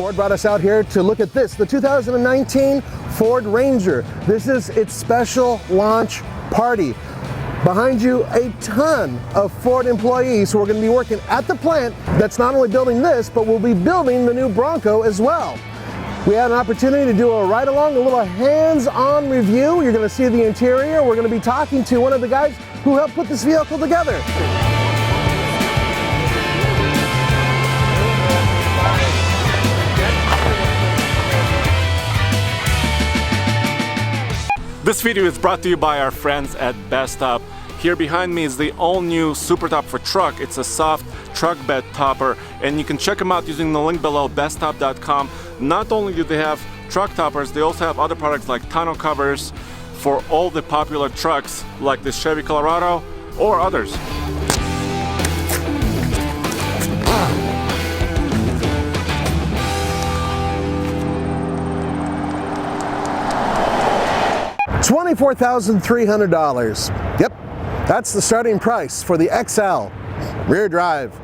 Ford brought us out here to look at this, the 2019 Ford Ranger. This is its special launch party. Behind you, a ton of Ford employees who are going to be working at the plant that's not only building this, but will be building the new Bronco as well. We had an opportunity to do a ride-along, a little hands-on review. You're going to see the interior. We're going to be talking to one of the guys who helped put this vehicle together. This video is brought to you by our friends at Bestop. Here behind me is the all-new Super Top for truck. It's a soft truck bed topper, and you can check them out using the link below, bestop.com. Not only do they have truck toppers, they also have other products like tonneau covers for all the popular trucks like the Chevy Colorado or others. $24,300. Yep, that's the starting price for the Outsell rear drive.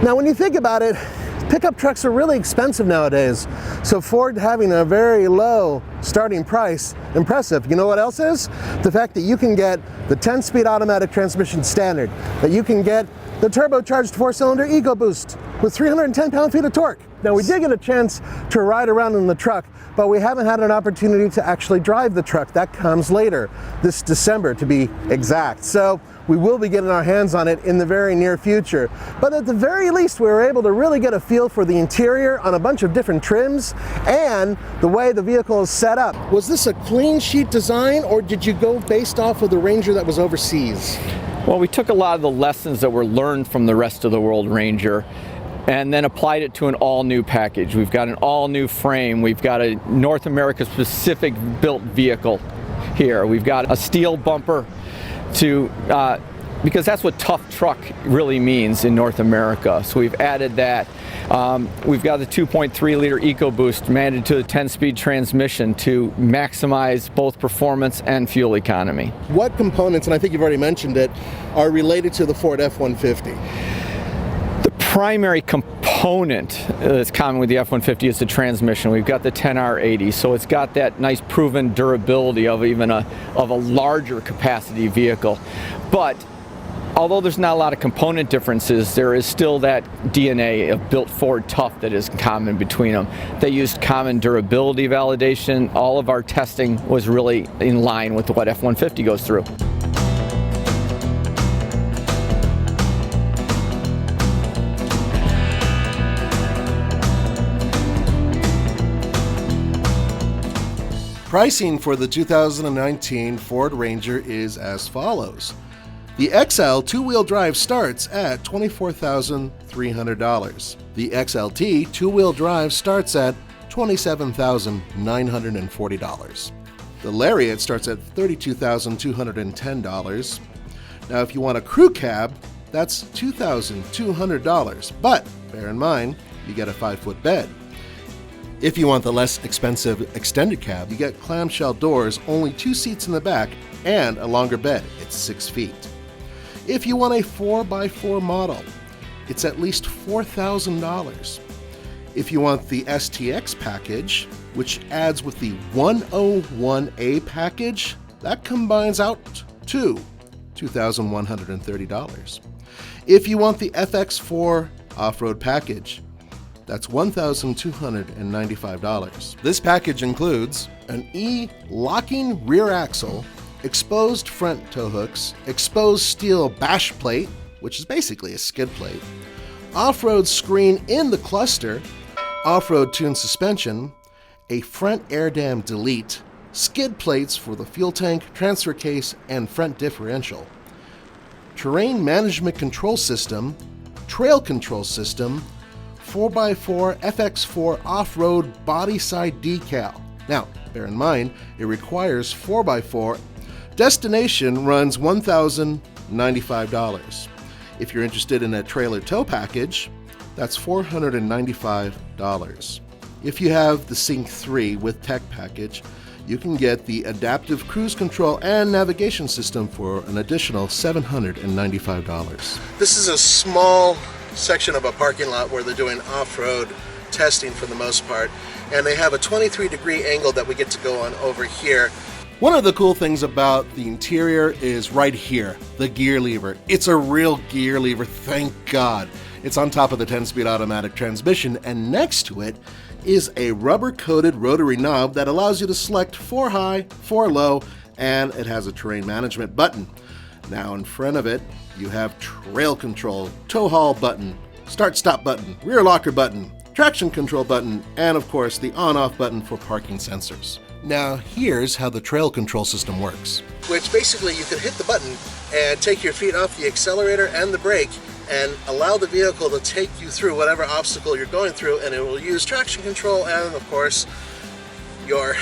Now, when you think about it, pickup trucks are really expensive nowadays. So Ford having a very low starting price, impressive. You know what else is? The fact that you can get the 10-speed automatic transmission standard, that you can get the turbocharged 4-cylinder EcoBoost with 310 pound-feet of torque. Now, we did get a chance to ride around in the truck, but we haven't had an opportunity to actually drive the truck. That comes later, this December to be exact. So we will be getting our hands on it in the very near future. But at the very least, we were able to really get a feel for the interior on a bunch of different trims and the way the vehicle is set up. Was this a clean sheet design, or did you go based off of the Ranger that was overseas? Well, we took a lot of the lessons that were learned from the rest of the world Ranger and then applied it to an all-new package. We've got an all-new frame. We've got a North America specific built vehicle here. We've got a steel bumper because that's what tough truck really means in North America. So we've added that. We've got the 2.3 liter EcoBoost mounted to a 10-speed transmission to maximize both performance and fuel economy. What components, and I think you've already mentioned it, are related to the Ford F-150? The primary component that's common with the F-150 is the transmission. We've got the 10R80, so it's got that nice proven durability of even a larger capacity vehicle. But although there's not a lot of component differences, there is still that DNA of built Ford tough that is common between them. They used common durability validation. All of our testing was really in line with what F-150 goes through. Pricing for the 2019 Ford Ranger is as follows. The Outsell two-wheel drive starts at $24,300. The XLT two-wheel drive starts at $27,940. The Lariat starts at $32,210. Now, if you want a crew cab, that's $2,200, but bear in mind, you get a 5-foot bed. If you want the less expensive extended cab, you get clamshell doors, only 2 seats in the back, and a longer bed. It's 6 feet. If you want a 4x4 model, it's at least $4,000. If you want the STX package, which adds with the 101A package, that combines out to $2,130. If you want the FX4 off-road package, that's $1,295. This package includes an E-locking rear axle, exposed front tow hooks, exposed steel bash plate, which is basically a skid plate, off-road screen in the cluster, off-road tune suspension, a front air dam delete, skid plates for the fuel tank, transfer case, and front differential, terrain management control system, trail control system, 4x4 FX4 off-road body side decal. Now, bear in mind, it requires 4x4. Destination runs $1,095. If you're interested in a trailer tow package, that's $495. If you have the Sync 3 with Tech package, you can get the adaptive cruise control and navigation system for an additional $795. This is a small section of a parking lot where they're doing off-road testing for the most part. And they have a 23-degree angle that we get to go on over here. One of the cool things about the interior is right here, the gear lever. It's a real gear lever, thank God. It's on top of the 10-speed automatic transmission, and next to it is a rubber-coated rotary knob that allows you to select 4 high, 4 low, and it has a terrain management button. Now in front of it, you have trail control, tow haul button, start-stop button, rear locker button, traction control button, and of course the on-off button for parking sensors. Now here's how the trail control system works. Which basically you can hit the button and take your feet off the accelerator and the brake and allow the vehicle to take you through whatever obstacle you're going through, and it will use traction control and of course your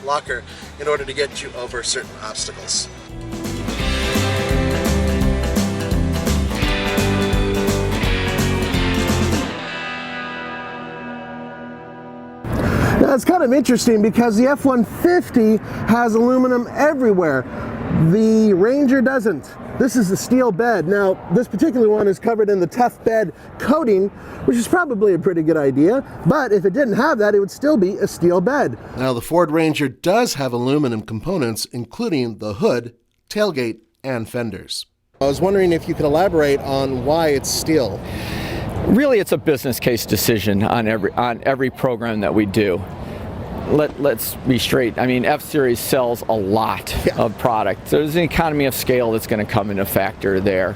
locker in order to get you over certain obstacles. Now it's kind of interesting because the F-150 has aluminum everywhere. The Ranger doesn't. This is the steel bed. Now, this particular one is covered in the tough bed coating, which is probably a pretty good idea, but if it didn't have that, it would still be a steel bed. Now, the Ford Ranger does have aluminum components, including the hood, tailgate, and fenders. I was wondering if you could elaborate on why it's steel. Really, it's a business case decision on every program that we do. Let's be straight. I mean, F-Series sells a lot of product. So there's an economy of scale that's going to come into factor there.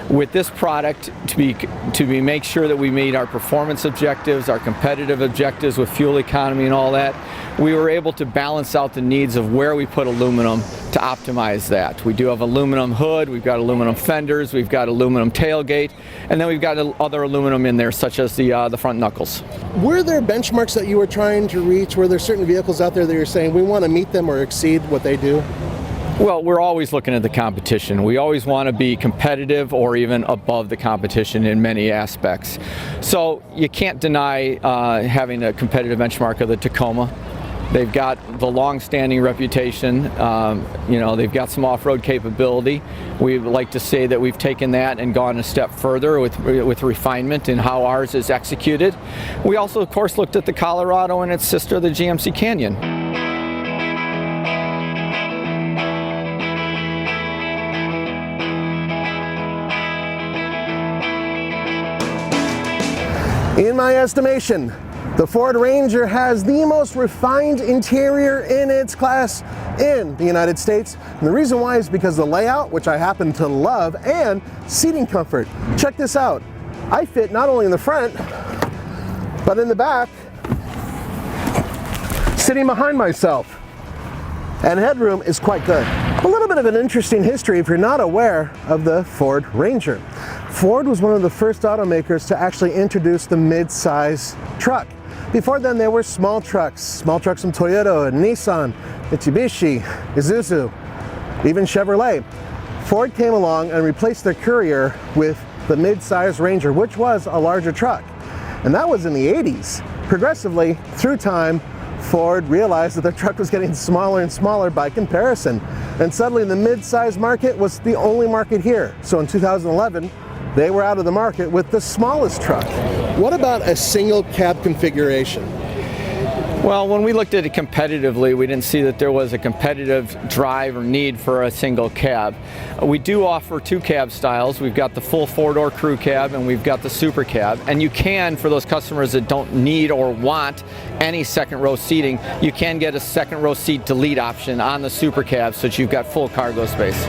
With this product, to make sure that we meet our performance objectives, our competitive objectives with fuel economy and all that, we were able to balance out the needs of where we put aluminum to optimize that. We do have aluminum hood, we've got aluminum fenders, we've got aluminum tailgate, and then we've got other aluminum in there, such as the front knuckles. Were there benchmarks that you were trying to reach? Were there certain vehicles out there that you're saying we want to meet them or exceed what they do? Well, we're always looking at the competition. We always want to be competitive or even above the competition in many aspects. So you can't deny having a competitive benchmark of the Tacoma. They've got the long-standing reputation. They've got some off-road capability. We like to say that we've taken that and gone a step further with refinement in how ours is executed. We also, of course, looked at the Colorado and its sister, the GMC Canyon. In my estimation, the Ford Ranger has the most refined interior in its class in the United States. And the reason why is because of the layout, which I happen to love, and seating comfort. Check this out. I fit not only in the front, but in the back, sitting behind myself. And headroom is quite good. A little bit of an interesting history if you're not aware of the Ford Ranger. Ford was one of the first automakers to actually introduce the mid-size truck. Before then, there were small trucks from Toyota, Nissan, Mitsubishi, Isuzu, even Chevrolet. Ford came along and replaced their Courier with the mid-size Ranger, which was a larger truck. And that was in the 80s. Progressively, through time, Ford realized that their truck was getting smaller and smaller by comparison. And suddenly the mid-size market was the only market here. So in 2011, they were out of the market with the smallest truck. What about a single cab configuration? Well, when we looked at it competitively, we didn't see that there was a competitive drive or need for a single cab. We do offer 2 cab styles. We've got the full 4-door crew cab and we've got the super cab. And you can, for those customers that don't need or want any second row seating, you can get a second row seat delete option on the super cab so that you've got full cargo space.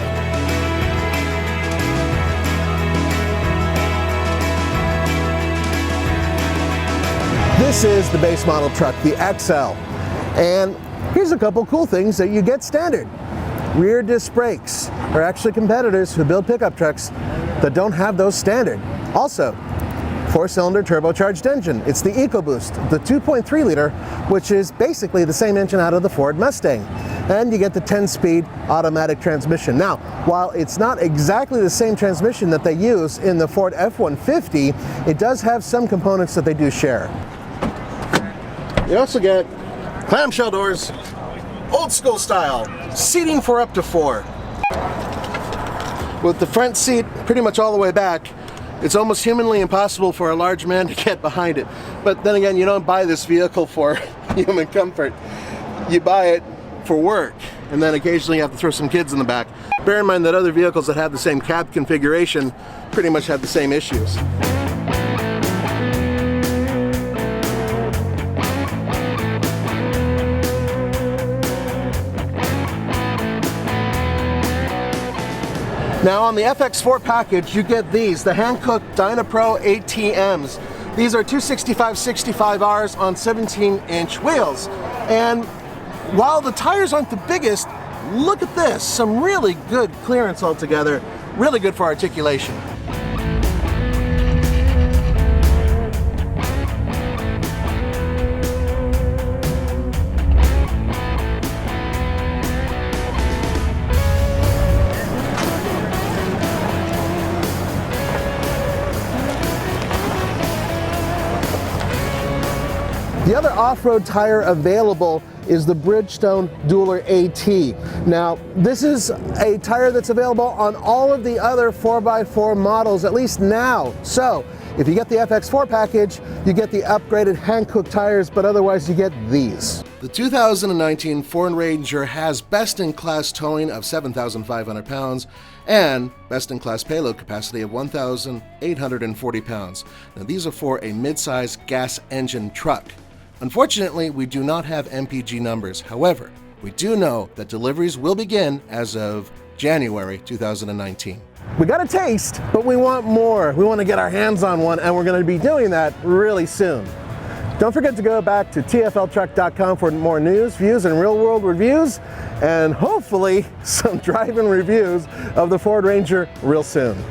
This is the base model truck, the Outsell. And here's a couple cool things that you get standard. Rear disc brakes are actually competitors who build pickup trucks that don't have those standard. Also, 4-cylinder turbocharged engine. It's the EcoBoost, the 2.3 liter, which is basically the same engine out of the Ford Mustang. And you get the 10-speed automatic transmission. Now, while it's not exactly the same transmission that they use in the Ford F-150, it does have some components that they do share. You also get clamshell doors, old school style, seating for up to 4. With the front seat pretty much all the way back, It's almost humanly impossible for a large man to get behind it. But then again, you don't buy this vehicle for human comfort. You buy it for work, and then occasionally you have to throw some kids in the back. Bear in mind that other vehicles that have the same cab configuration pretty much have the same issues. Now on the FX4 package, you get these, the hand-cooked Dynapro ATMs. These are 265/65Rs on 17-inch wheels. And while the tires aren't the biggest, look at this, some really good clearance altogether, really good for articulation. The other off-road tire available is the Bridgestone Dueler AT. Now, this is a tire that's available on all of the other 4x4 models, at least now. So, if you get the FX4 package, you get the upgraded hand-cooked tires, but otherwise you get these. The 2019 Ford Ranger has best-in-class towing of 7,500 pounds and best-in-class payload capacity of 1,840 pounds. Now, these are for a mid-size gas engine truck. Unfortunately, we do not have MPG numbers. However, we do know that deliveries will begin as of January 2019. We got a taste, but we want more. We want to get our hands on one, and we're going to be doing that really soon. Don't forget to go back to tfltruck.com for more news, views, and real-world reviews, and hopefully some drive-in reviews of the Ford Ranger real soon.